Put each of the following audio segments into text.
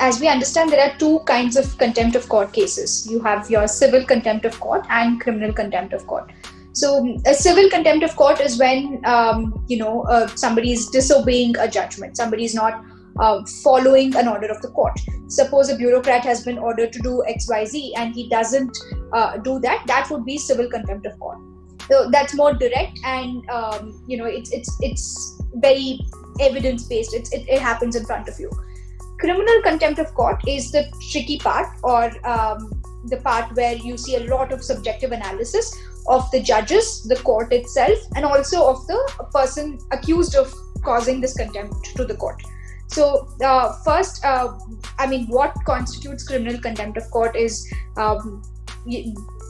as we understand, there are two kinds of contempt of court cases. You have your civil contempt of court and criminal contempt of court. So a civil contempt of court is when, somebody is disobeying a judgment. Somebody is not following an order of the court. Suppose a bureaucrat has been ordered to do XYZ and he doesn't do that. That would be civil contempt of court. So that's more direct, and it's very evidence based. It happens in front of you. Criminal contempt of court is the tricky part, or the part where you see a lot of subjective analysis of the judges, the court itself, and also of the person accused of causing this contempt to the court. So first, what constitutes criminal contempt of court is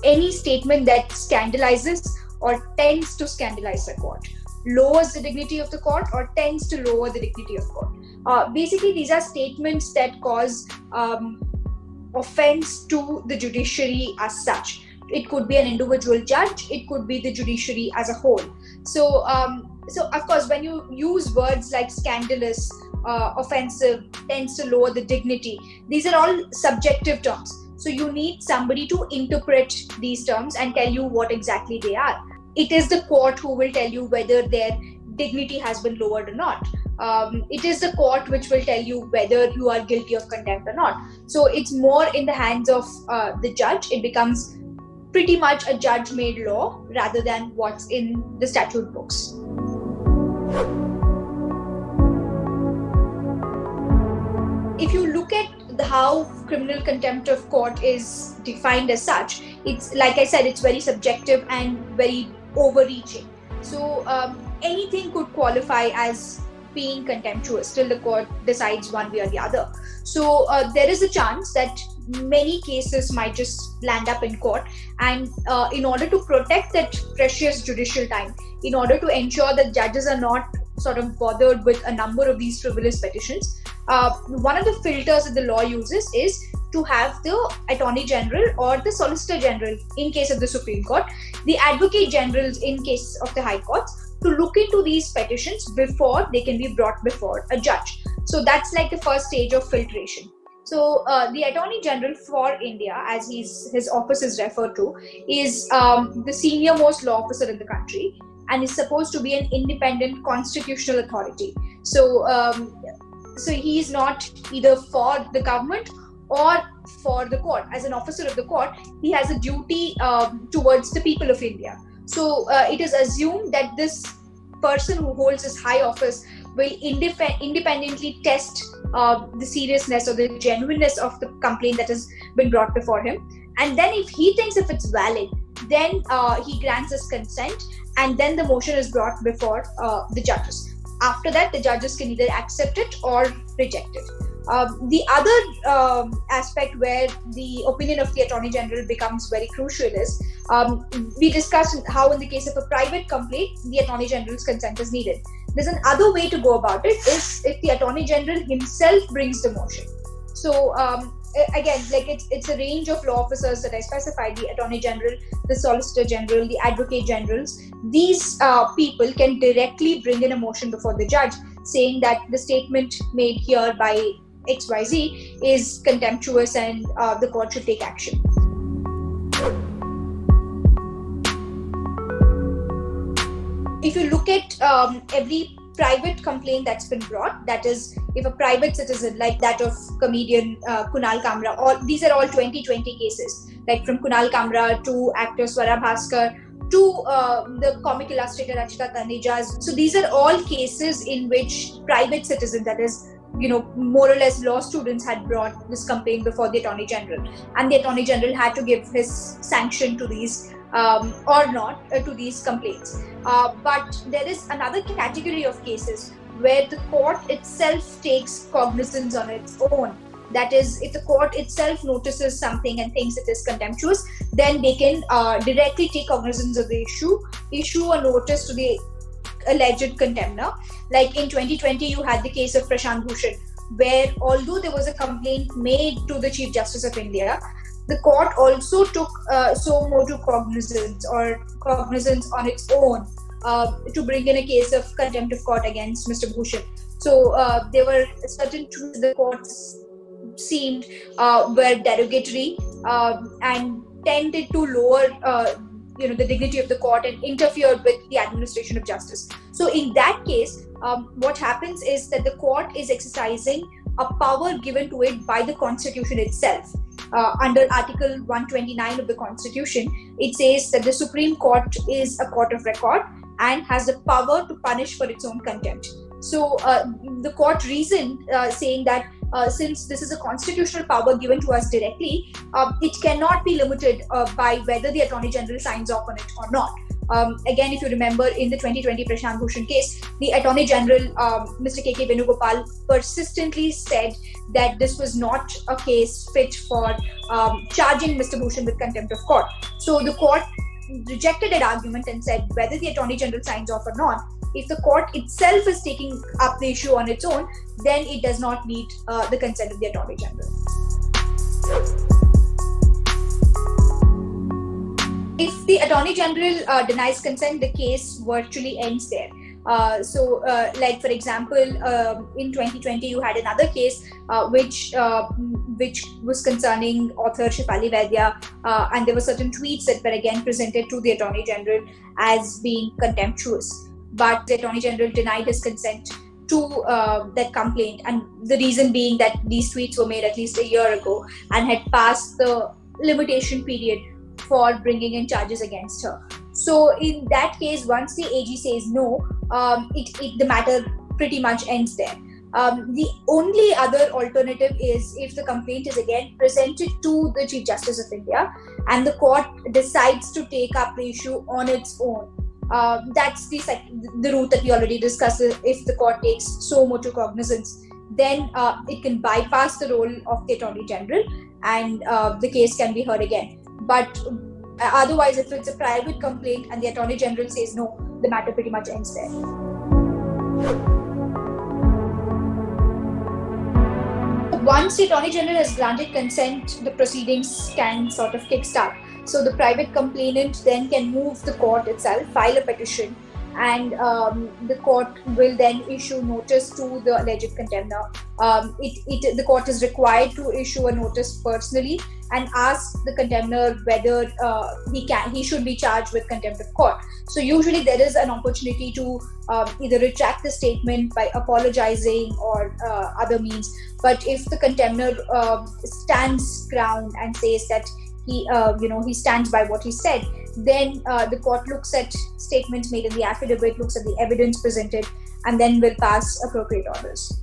any statement that scandalizes or tends to scandalize the court, lowers the dignity of the court, or tends to lower the dignity of court. Basically, these are statements that cause offense to the judiciary as such. It could be an individual judge, it could be the judiciary as a whole. So of course, when you use words like scandalous, offensive, tends to lower the dignity, these are all subjective terms. So you need somebody to interpret these terms and tell you what exactly they are. It is the court who will tell you whether their dignity has been lowered or not. It is the court which will tell you whether you are guilty of contempt or not. So it's more in the hands of the judge. It becomes pretty much a judge-made law rather than what's in the statute books. If you look at how criminal contempt of court is defined as such, it's like I said, it's very subjective and very overreaching. So anything could qualify as being contemptuous till the court decides one way or the other. So there is a chance that many cases might just land up in court, and in order to protect that precious judicial time, in order to ensure that judges are not sort of bothered with a number of these frivolous petitions, one of the filters that the law uses is to have the Attorney General or the Solicitor General, in case of the Supreme Court, the Advocate Generals in case of the High Courts, to look into these petitions before they can be brought before a judge. So that's like the first stage of filtration. So the Attorney General for India, as his office is referred to, is the senior most law officer in the country and is supposed to be an independent constitutional authority. So he is not either for the government or for the court. As an officer of the court, he has a duty towards the people of India. So it is assumed that this person who holds this high office will independently test the seriousness or the genuineness of the complaint that has been brought before him. And then if he thinks if it's valid, then he grants his consent, and then the motion is brought before the judges. After that, the judges can either accept it or reject it. The other aspect where the opinion of the Attorney General becomes very crucial is, we discussed how in the case of a private complaint, the Attorney General's consent is needed. There's another way to go about it is if the Attorney General himself brings the motion. So again, like it's a range of law officers that I specified: the Attorney General, the Solicitor General, the Advocate Generals. These people can directly bring in a motion before the judge saying that the statement made here by XYZ is contemptuous and the court should take action. If you look at every private complaint that's been brought, that is, if a private citizen like that of comedian Kunal Kamra, these are all 2020 cases, like from Kunal Kamra to actor Swara Bhaskar to the comic illustrator Rachita Taneja. So these are all cases in which private citizens, that is, more or less law students, had brought this complaint before the Attorney General, and the Attorney General had to give his sanction to these or not to these complaints. But there is another category of cases where the court itself takes cognizance on its own. That is, if the court itself notices something and thinks it is contemptuous, then they can directly take cognizance of the issue a notice to the alleged contemner. Like in 2020, you had the case of Prashant Bhushan, where although there was a complaint made to the Chief Justice of India, the court also took suo motu cognizance on its own to bring in a case of contempt of court against Mr. Bhushan. So there were certain truths the courts seemed were derogatory and tended to lower the dignity of the court and interfered with the administration of justice. So in that case, what happens is that the court is exercising a power given to it by the Constitution itself. Under Article 129 of the Constitution, it says that the Supreme Court is a court of record and has the power to punish for its own contempt. So the court reasoned saying that since this is a constitutional power given to us directly, it cannot be limited by whether the Attorney General signs off on it or not. Again, if you remember, in the 2020 Prashant Bhushan case, the Attorney General, Mr. K.K. Venugopal, persistently said that this was not a case fit for charging Mr. Bhushan with contempt of court. So the court rejected that argument and said whether the Attorney General signs off or not, if the court itself is taking up the issue on its own, then it does not need the consent of the Attorney General. If the Attorney General denies consent, the case virtually ends there. Like for example, in 2020, you had another case which was concerning author Shefali Vaidya, and there were certain tweets that were again presented to the Attorney General as being contemptuous. But the Attorney General denied his consent to that complaint, and the reason being that these tweets were made at least a year ago and had passed the limitation period for bringing in charges against her. So in that case, once the AG says no, the matter pretty much ends there. The only other alternative is if the complaint is again presented to the Chief Justice of India and the court decides to take up the issue on its own. That's the route that we already discussed. If the court takes so motu cognizance, then it can bypass the role of the Attorney General and the case can be heard again. But otherwise, if it's a private complaint and the Attorney General says no, the matter pretty much ends there. Once the Attorney General has granted consent, the proceedings can sort of kickstart. So the private complainant then can move the court itself, file a petition, and the court will then issue notice to the alleged contemner. The court is required to issue a notice personally and ask the contemner whether he should be charged with contempt of court. So usually there is an opportunity to either retract the statement by apologizing or other means. But if the contemner stands ground and says that he stands by what he said, then the court looks at statements made in the affidavit, looks at the evidence presented, and then will pass appropriate orders.